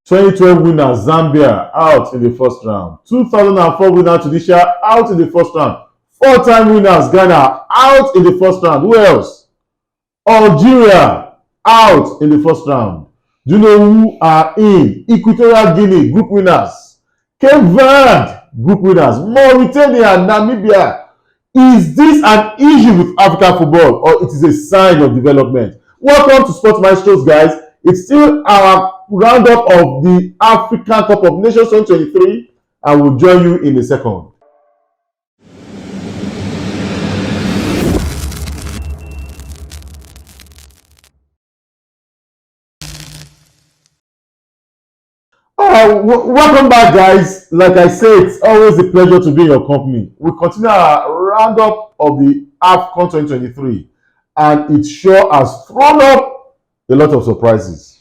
2012 winner Zambia out in the first round. 2004 winner Tunisia out in the first round. 4-time winners Ghana out in the first round. Who else? Algeria out in the first round. Do you know who are in? Equatorial Guinea group winners. Cape Verde group winners. Mauritania, Namibia. Is this an issue with African football or it is a sign of development? Welcome to Sports Maestros, guys. It's still our roundup of the African Cup of Nations 2023 and we'll join you in a second. Welcome back, guys. Like I said, it's always a pleasure to be in your company. We continue our roundup of the Afcon 2023 and it sure has thrown up a lot of surprises.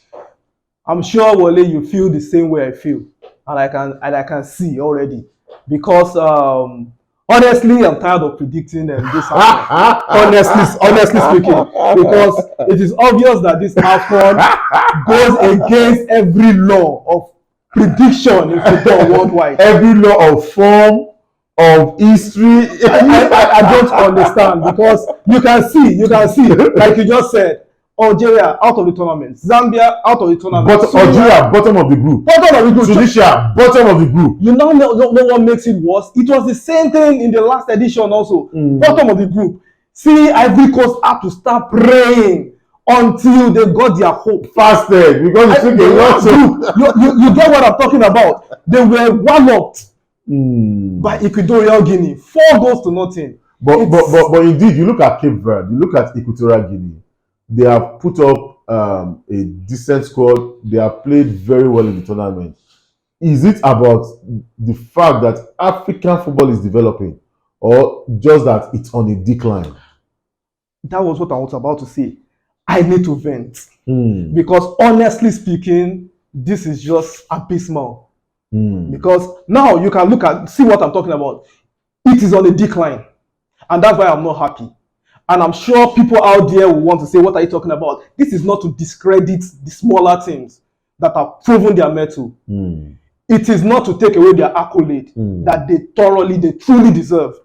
I'm sure, Wale, you feel the same way I feel, and I can see already. Because honestly, I'm tired of predicting this. honestly speaking, because it is obvious that this Afcon goes against every law of prediction in football worldwide. Every law of form, of history. I don't understand, because you can see, like you just said, Algeria out of the tournament, Zambia out of the tournament, Algeria bottom of the group, Tunisia bottom of the group. You know what makes it worse? It was the same thing in the last edition also. Bottom of the group. See, Ivory Coast had to start praying until they got their hope fasted, because you get what I'm talking about. They were walloped by Equatorial Guinea, 4-0. But indeed, you look at Cape Verde, you look at Equatorial Guinea. They have put up a decent squad. They have played very well in the tournament. Is it about the fact that African football is developing, or just that it's on a decline? That was what I was about to say. I need to vent. Because honestly speaking, this is just abysmal. Because now you can see what I'm talking about. It is on a decline. And that's why I'm not happy. And I'm sure people out there will want to say, what are you talking about? This is not to discredit the smaller teams that have proven their mettle. It is not to take away their accolade that they truly deserve.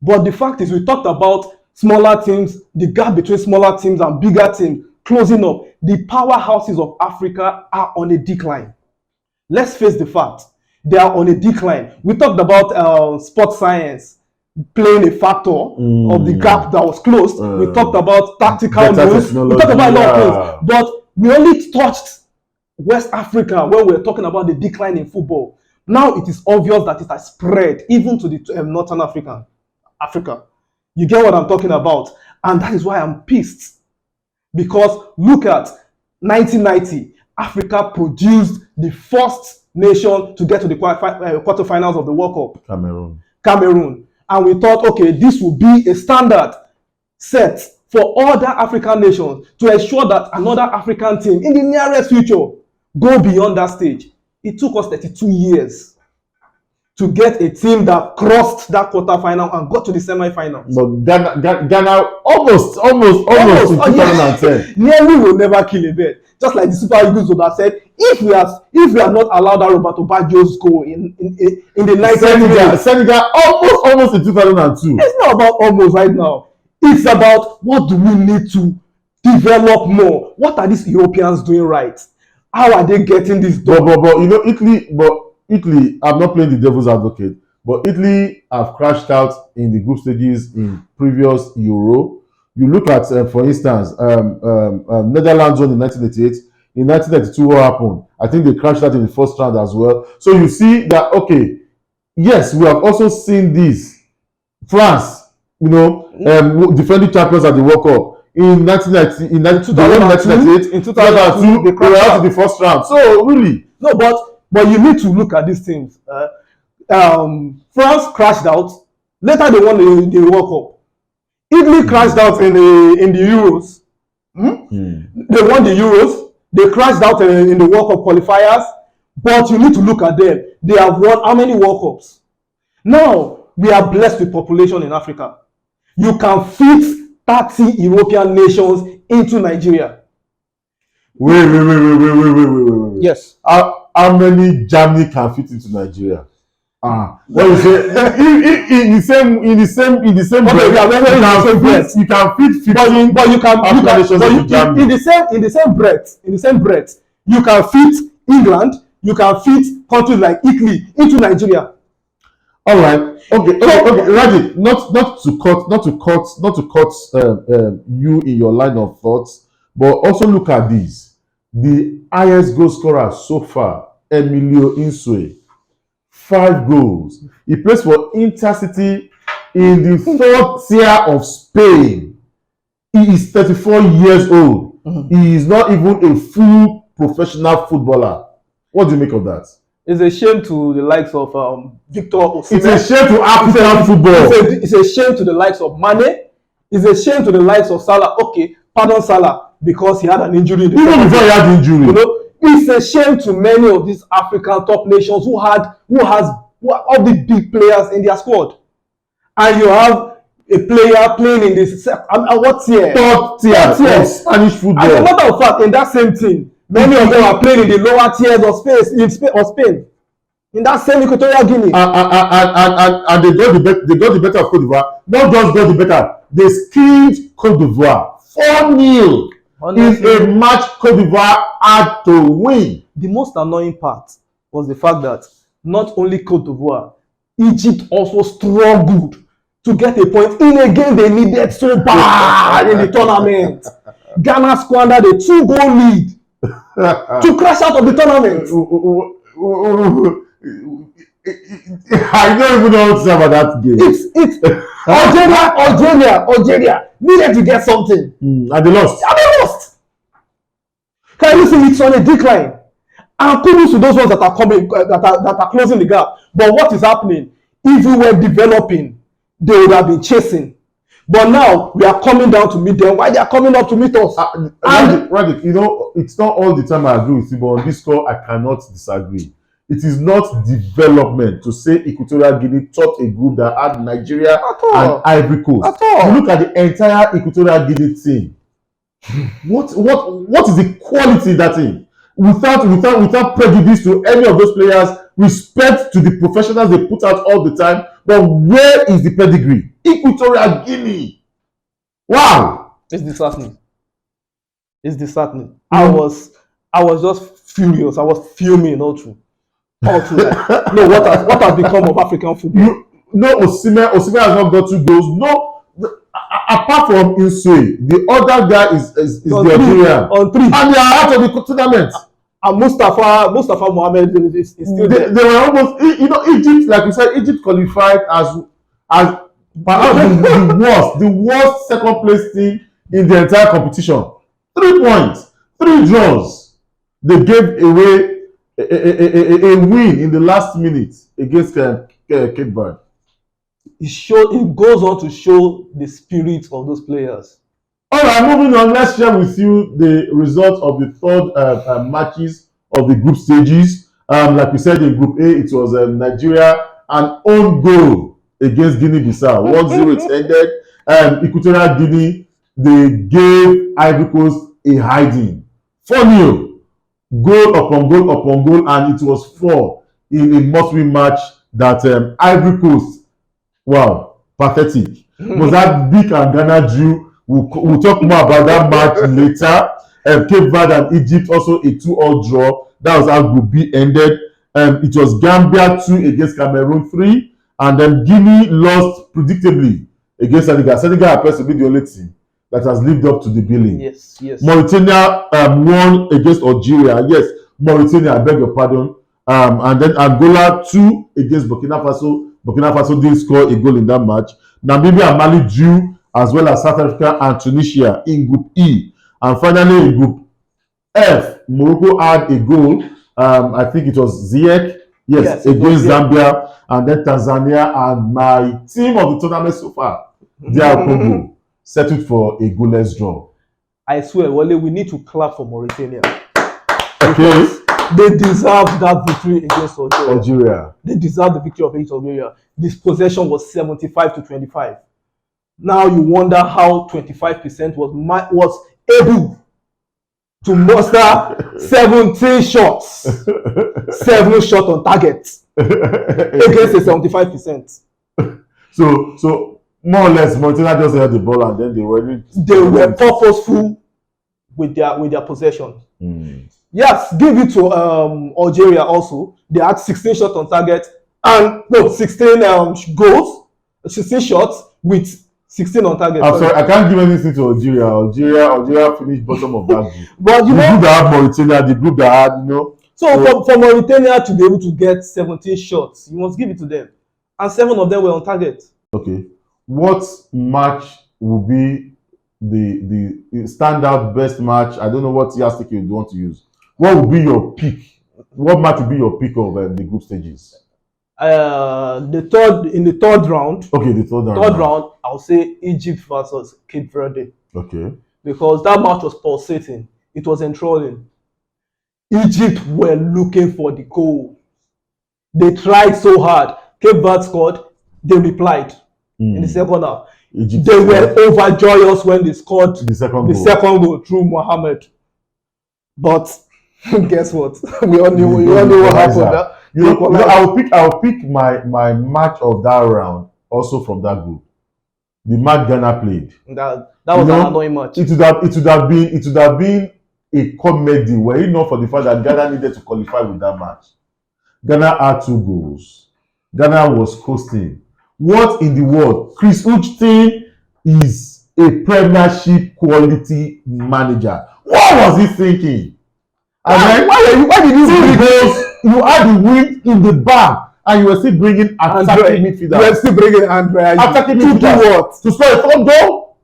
But the fact is, we talked about smaller teams, the gap between smaller teams and bigger teams closing up. The powerhouses of Africa are on a decline. Let's face the fact. They are on a decline. We talked about sports science playing a factor of the gap that was closed. We talked about tactical moves. We talked about a lot of things. But we only touched West Africa when we were talking about the decline in football. Now it is obvious that it has spread even to the Northern Africa. You get what I'm talking about? And that is why I'm pissed. Because look at 1990, Africa produced the first nation to get to the quarterfinals of the World Cup. Cameroon. And we thought, okay, this will be a standard set for other African nations to ensure that another African team in the nearest future go beyond that stage. It took us 32 years to get a team that crossed that quarterfinal and got to the semifinals. But Ghana almost in 2010. Nearly will never kill a bird. Just like the Super Eagles would have said, if we are not allowed that Roberto Baggio's goal in the 90th minute. Senegal almost in 2002. It's not about almost right now. It's about what do we need to develop more? What are these Europeans doing right? How are they getting this done? But you know, Italy, I'm not playing the devil's advocate, but Italy have crashed out in the group stages in previous Euro. You look at, for instance, Netherlands won in 1988. In 1992, what happened? I think they crashed out in the first round as well. So you see that, okay, yes, we have also seen this. France, you know, defending champions at the World Cup. In 1990, in 1998, in 2002, they were out in the first round. So really, no, but you need to look at these teams. France crashed out. Later, they won the World Cup. Italy crashed out in the Euros. They won the Euros. They crashed out in the World Cup qualifiers. But you need to look at them. They have won how many World Cups? Now, we are blessed with population in Africa. You can fit 30 European nations into Nigeria. Wait. Yes. how many Germany can fit into Nigeria? What you say? In the same Okay, breath, yeah, you can fit 15. but you can Germany. in the same breath, you can fit England, you can fit countries like Italy into Nigeria. All right. Okay. Raji, not to cut you in your line of thoughts, but also look at this. The highest goal scorer so far, Emilio Insue, 5 goals. He plays for Intercity in the 3rd tier of Spain. He is 34 years old. He is not even a full professional footballer. What do you make of that? It's a shame to the likes of Victor Osimhen. It's a shame to African football. It's a shame to the likes of Mane. It's a shame to the likes of Salah. Okay, pardon Salah because he had an injury. Even before he had injury. You know, it's a shame to many of these African top nations who are all the big players in their squad, and you have a player playing in this what tier? 3rd tier of Spanish football. As a matter of fact, in that same team, many of them are playing in the lower tiers of Spain. In that same Equatorial Guinea. And they got the better of Cote d'Ivoire. Not just got the better, they skilled Cote d'Ivoire 4-0 in a match Cote d'Ivoire had to win. The most annoying part was the fact that not only Cote d'Ivoire, Egypt also struggled to get a point in a game they needed so bad in the tournament. Ghana squandered a 2-goal lead to crash out of the tournament. I don't even know what to say about that game. It's Algeria needed to get something. And they lost. Can you see it's on a decline? And kudos to those ones that are coming, that are closing the gap. But what is happening? If we were developing, they would have been chasing. But now we are coming down to meet them. Why they are coming up to meet us? Radik, you know, it's not all the time I agree with you, but on this score I cannot disagree. It is not development to say Equatorial Guinea taught a group that had Nigeria and Ivory Coast. You look at the entire Equatorial Guinea team. What is the quality in that team? Without prejudice to any of those players, respect to the professionals they put out all the time, but where is the pedigree? Equatorial Guinea. Wow. It's disheartening. I was just furious. I was fuming all through. Like, no, what has become of African football? No, Osimhen has not got 2 goals. No, apart from Insue, the other guy is the Algerian. On 3. And they are out of the tournament. And Mustafa Mohamed is still there. They were almost, you know, Egypt, like we said, Egypt qualified as perhaps the worst second place team in the entire competition. 3 points, 3 draws. They gave away a win in the last minute against Cape Verde. It goes on to show the spirit of those players. All right, moving on. Let's share with you the result of the 3rd matches of the group stages. Like we said in Group A, it was Nigeria an own goal against Guinea-Bissau. 1-0 it ended. Equatorial Guinea, they gave Ivory Coast a hiding. 4-0. Goal upon goal, and it was 4 in a must-win match that Ivory Coast, wow, pathetic. Was that big and Ghana drew? We'll talk more about that match later. Cape Verde and Egypt also a 2-2 draw. That was how Group B ended. It was Gambia 2 against Cameroon 3, and then Guinea lost predictably against Senegal. Senegal appears to be the only team that has lived up to the billing. Yes. Mauritania won against Algeria. Yes, Mauritania, I beg your pardon. And then Angola 2 against Burkina Faso. Burkina Faso didn't score a goal in that match. Namibia and Mali drew, as well as South Africa and Tunisia in Group E. And finally in Group F, Morocco had a goal. I think it was Ziyech, yes, against Zambia. And then Tanzania, and my team of the tournament so far, DR Congo, settled for a goalless draw. I swear, Wale, we need to clap for Mauritania. Okay. They deserve that victory against Algeria. They deserve the victory against Algeria. This possession was 75-25. Now you wonder how 25% was able to muster 17 shots, 7 shots on target against a 75%. So more or less, Mauritania just held the ball and then they were purposeful with their possession. Yes, give it to Algeria also. They had 16 shots on target and 16 goals, 16 shots with 16 on target. I'm sorry, I can't give anything to Algeria. Algeria finished bottom of that group. But the group that had Mauritania, the group that had, So for Mauritania to be able to get 17 shots, you must give it to them. And 7 of them were on target. Okay. What match will be the standout best match? I don't know what yardstick you want to use. What will be your pick? What match will be your pick of the group stages? In the third round. Okay, the third round. Third round, I'll say Egypt versus Cape Verde. Okay. Because that match was pulsating. It was enthralling. Egypt were looking for the goal. They tried so hard. Cape Verde scored. They replied in the second half. Egypt they were overjoyous when they scored the second goal through Mohamed. But guess what? We all knew what happened. I'll pick my match of that round also from that group. The match Ghana played. That was an annoying match. It would have been a comedy were it not for the fact that Ghana needed to qualify with that match. Ghana had 2 goals. Ghana was coasting. What in the world? Chris Uchtin is a Premiership quality manager. What was he thinking? And then why did you bring goals? You had the win in the bag and you were still bringing attacking midfielders. You were still bringing Andre. Attacking midfielders. To score a 3rd goal?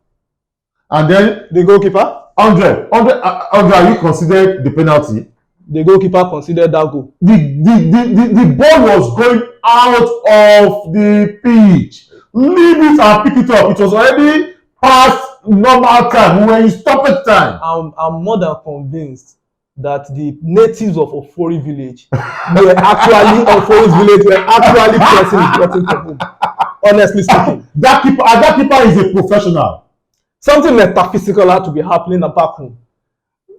And then the goalkeeper? Andre, are you considered the penalty? The goalkeeper considered that goal. The ball was going out of the pitch. Leave it and pick it up. It was already past normal time. We were in stoppage time. I'm more than convinced that the natives of Ofori village were actually pressing people. Honestly speaking. That keeper is a professional. Something metaphysical had to be happening at back home.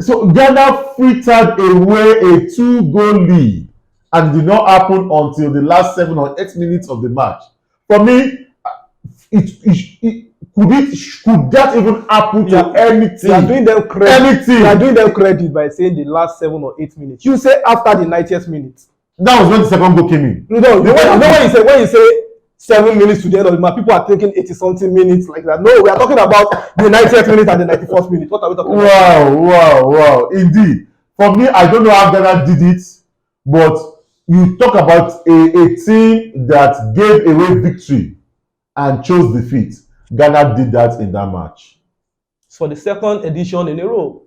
So Ghana frittered away a 2-goal lead and did not happen until the last 7 or 8 minutes of the match. For me, could that even happen to anything? You are doing them credit. Anything. You are doing them credit by saying the last 7 or 8 minutes. You say after the 90th minute. That was when the second goal came in. No, when you say 7 minutes to the end of the match, people are thinking 80-something minutes like that. No, we are talking about the 90th minute and the 91st minute. What are we talking about? Wow. Indeed. For me, I don't know how Ghana did it, but you talk about a team that gave away victory and chose defeat. Ghana did that in that match. For the 2nd edition in a row.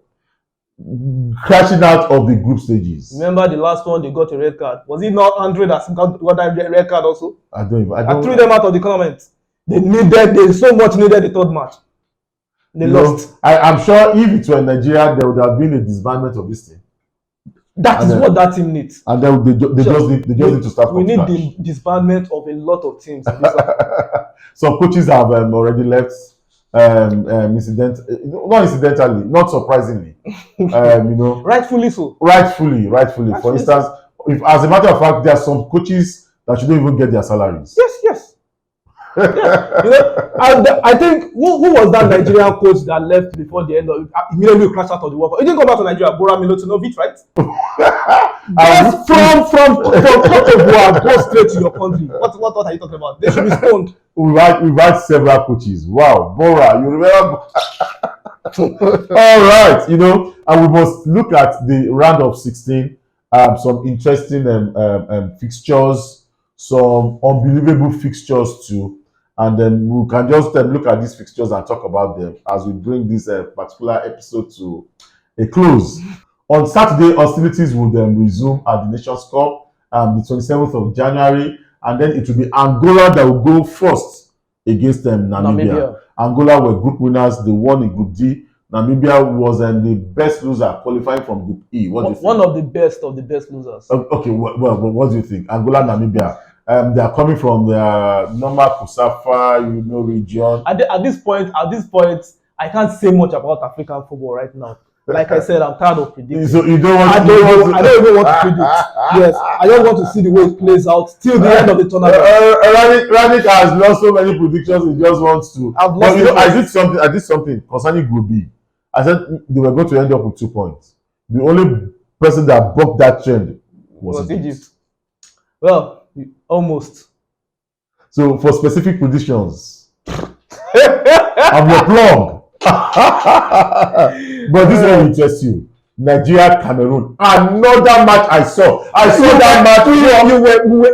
Crashing out of the group stages. Remember the last one, they got a red card. Was it not Andre that got that red card also? I threw them out of the tournament. They so much needed the 3rd match. They lost. I'm sure if it were Nigeria, there would have been a disbandment of this team. That is what that team needs. And then they just need to start. We need the disbandment of a lot of teams. Some coaches have already left. Not surprisingly, rightfully so. Rightfully. For instance, if as a matter of fact, there are some coaches that shouldn't even get their salaries. Yes. I think who was that Nigerian coach that left before the end of immediately crashed out of the World Cup? He didn't come back to Nigeria. Bora Milutinovic, right? from Cote d'Ivoire, go straight to your country. What are you talking about? They should be stoned. We've had several coaches. Wow, Bora, you remember? All right, and we must look at the round of 16. Some interesting fixtures, some unbelievable fixtures too. And then we can just look at these fixtures and talk about them as we bring this particular episode to a close. On Saturday, hostilities will then resume at the Nations Cup, the 27th of January, and then it will be Angola that will go first against Namibia. Angola were group winners. They won in Group D. Namibia was the best loser qualifying from Group E. What do you think? One of the best losers. Okay, well, what do you think? Angola, Namibia. They are coming from the normal Kusafa, region. At this point, I can't say much about African football right now. Like I said, I'm tired of predicting. So you don't want I don't even want to predict. Yes, I just want to see the way it plays out till the end of the tournament. Ranick has lost so many predictions. He just wants to. I've But lost. I did something concerning Group B. I said they were going to end up with 2 points. The only person that broke that trend was Egypt. Well, almost. So for specific predictions, I'm your plug. But this one will interest you. Nigeria, Cameroon. Another match I saw. I saw that match.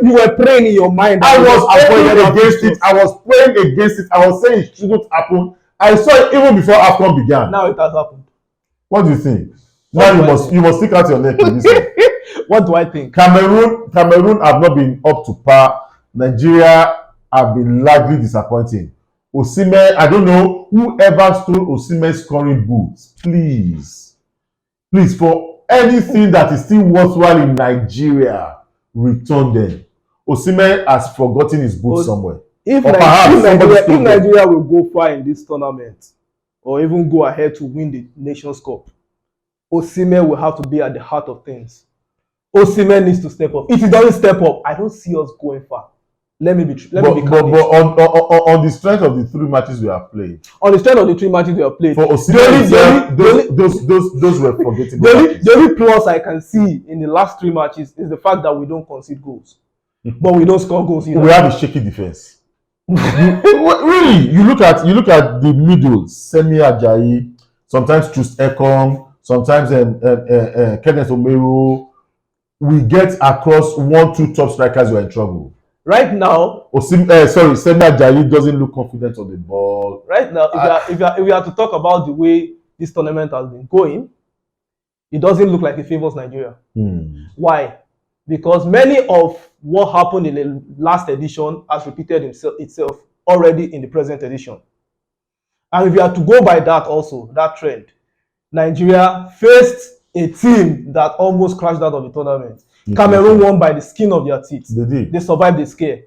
You were praying in your mind. I was praying against it. I was praying against it. I was saying it shouldn't happen. I saw it even before Afcon began. Now it has happened. What do you think? Now you must stick out your neck in this one. What do I think? Cameroon have not been up to par. Nigeria have been largely disappointing. Osimhen, I don't know whoever stole Osimhen's scoring boots. Please, for anything that is still worthwhile in Nigeria, return them. Osimhen has forgotten his boots somewhere. If Nigeria will go far in this tournament, or even go ahead to win the Nations Cup, Osimhen will have to be at the heart of things. Osimhen needs to step up. If he doesn't step up, I don't see us going far. Let me be But on the strength of the 3 matches we have played. On the strength of the 3 matches we have played. For Osimhen, those were forgettable. The only plus I can see in the last 3 matches is the fact that we don't concede goals. But we don't score goals either. We have a shaky defense. Really, you look at the middle, Semi Ajayi, sometimes Trust Ekong, sometimes Kenneth Omeru. We get across 1-2 top strikers, you are in trouble. Right now, Semi Ajayi doesn't look confident on the ball. Right now, if we are to talk about the way this tournament has been going, it doesn't look like it favors Nigeria. Why? Because many of what happened in the last edition has repeated itself already in the present edition. And if you are to go by that also, that trend, Nigeria faced a team that almost crashed out of the tournament. Cameroon won by the skin of their teeth. They did. They survived the scare.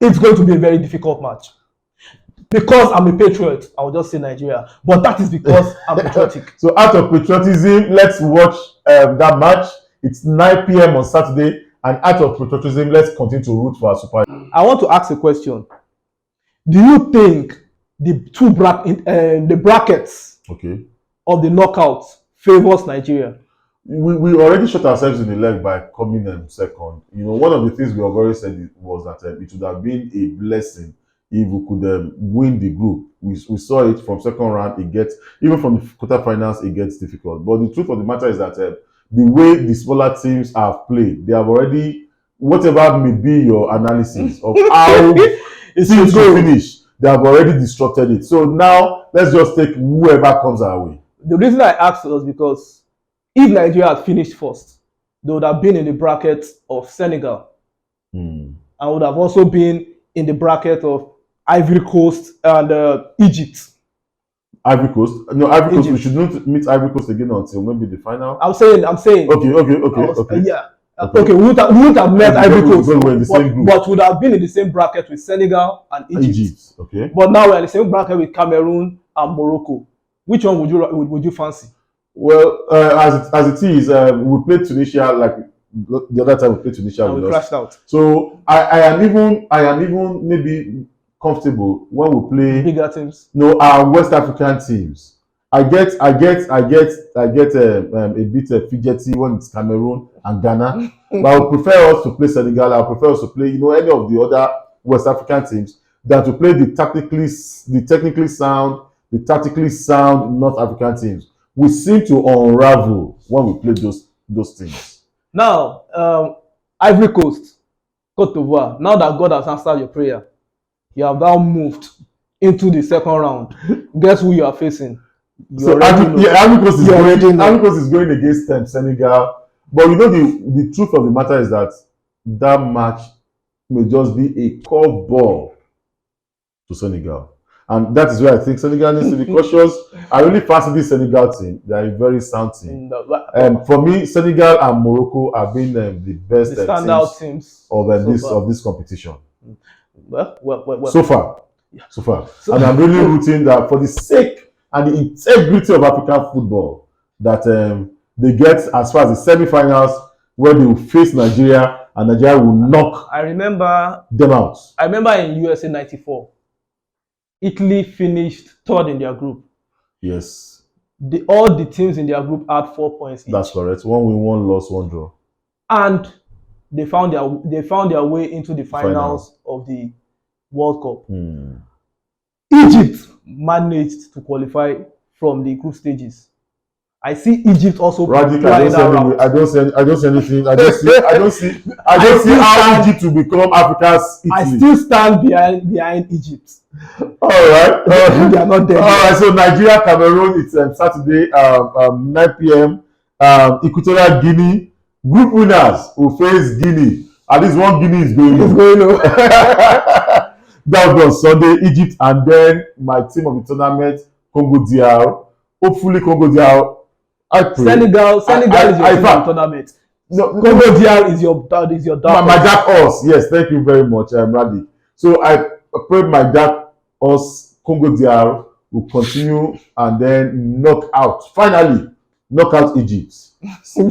It's going to be a very difficult match. Because I'm a patriot, I will just say Nigeria. But that is because I'm patriotic. So out of patriotism, let's watch that match. It's 9 p.m. on Saturday. And out of patriotism, let's continue to root for our Super. I want to ask a question. Do you think the brackets of the knockouts favors Nigeria? We already shot ourselves in the leg by coming second. You know, one of the things we have already said was that it would have been a blessing if we could win the group. We saw it from second round. It gets, even from the quarterfinals, it gets difficult. But the truth of the matter is that the way the smaller teams have played, they have already, whatever may be your analysis of how teams will finish, they have already disrupted it. So now let's just take whoever comes our way. The reason I asked was because if Nigeria had finished first, they would have been in the bracket of Senegal. And would have also been in the bracket of Ivory Coast and Egypt. Ivory Coast? No, Ivory Coast. We should not meet Ivory Coast again until maybe the final. I'm saying. Okay. Yeah. Okay, we wouldn't have met Ivory Coast, but would have been in the same bracket with Senegal and Egypt. Okay. But now we're in the same bracket with Cameroon and Morocco. Which one would you fancy? Well, as it is, we played Tunisia like the other time we played Tunisia. And we crashed out. So I am even maybe comfortable when we play bigger teams. No, our West African teams. I get a bit fidgety when it's Cameroon and Ghana. But I would prefer us to play Senegal. I would prefer us to play, any of the other West African teams than to play the technically sound North African teams. We seem to unravel when we play those teams. Now, Ivory Coast, Côte d'Ivoire. Now that God has answered your prayer, you have now moved into the second round. Guess who you are facing? Ivory Coast is going against Senegal. But the truth of the matter is that match may just be a curveball to Senegal. And that is where I think Senegal needs to be cautious. I really fancy this Senegal team. They are a very sound team. For me, Senegal and Morocco have been the best standout teams of this competition. Well. So far. And I'm really rooting that for the sake and the integrity of African football that they get as far as the semi-finals, where they will face Nigeria and Nigeria will knock them out. I remember in USA 94, Italy finished third in their group. Yes. All the teams in their group had 4 points each. That's correct. 1 win, 1 loss, 1 draw. And they found their way into the finals of the World Cup. Egypt managed to qualify from the group stages. I see Egypt also Radic, I don't see anything. I don't see how Egypt will become Africa's Italy. I still stand behind Egypt. All right. They are not there. All right. So Nigeria, Cameroon. It's Saturday, 9 p.m. Equatorial Guinea. Group winners will face Guinea. At least one Guinea is going on. That was on Sunday. Egypt, and then my team of the tournament, Congo DR. Hopefully, Congo DR. Senegal is your team of the tournament. No, Congo DR is your dark my dark horse. Yes, thank you very much, Radi. So I pray my dark horse, Congo DR, will continue and then finally knock out Egypt.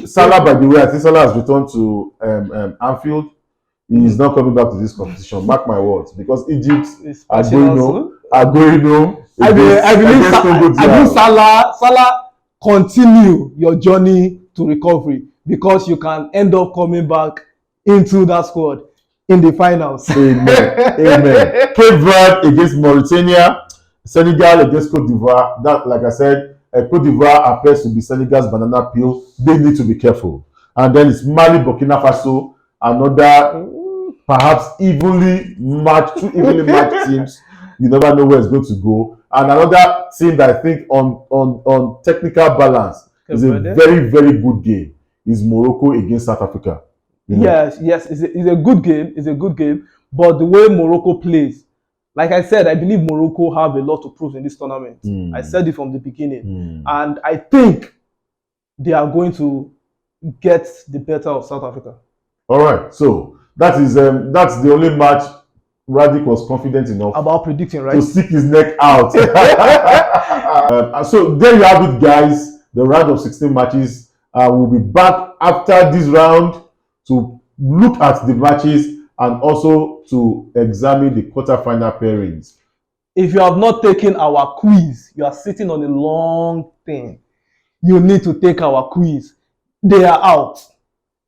Salah, by the way, I think Salah has returned to Anfield. He is not coming back to this competition. Mark my words, because Egypt are going home. I believe Salah continue your journey to recovery, because you can end up coming back into that squad in the finals. Amen. Amen. Cape Verde against Mauritania, Senegal against Cote d'Ivoire. That, like I said, Cote d'Ivoire appears to be Senegal's banana peel. They need to be careful. And then it's Mali, Burkina Faso, another perhaps evenly matched teams. You never know where it's going to go. And another team that I think on technical balance is a very, very good game is Morocco against South Africa. Yes, it's a good game. It's a good game. But the way Morocco plays, like I said, I believe Morocco have a lot to prove in this tournament. I said it from the beginning. And I think they are going to get the better of South Africa. All right. So that's the only match Radic was confident enough about predicting, right? To stick his neck out. So there you have it, guys. The round of 16 matches. We'll be back after this round to look at the matches and also to examine the quarterfinal pairings. If you have not taken our quiz, you are sitting on a long thing. You need to take our quiz. They are out.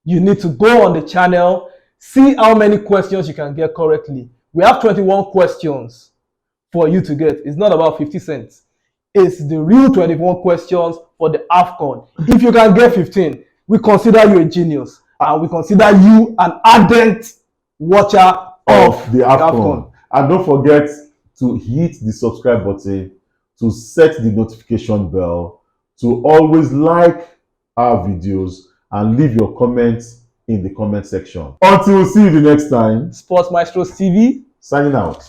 You need to go on the channel, see how many questions you can get correctly. We have 21 questions for you to get. It's not about 50 cents. It's the real 21 questions for the Afcon. If you can get 15, we consider you a genius. And we consider you an ardent watcher of the Afcon. And don't forget to hit the subscribe button, to set the notification bell, to always like our videos and leave your comments in the comment section. Until we see you the next time. Sports Maestros TV signing out.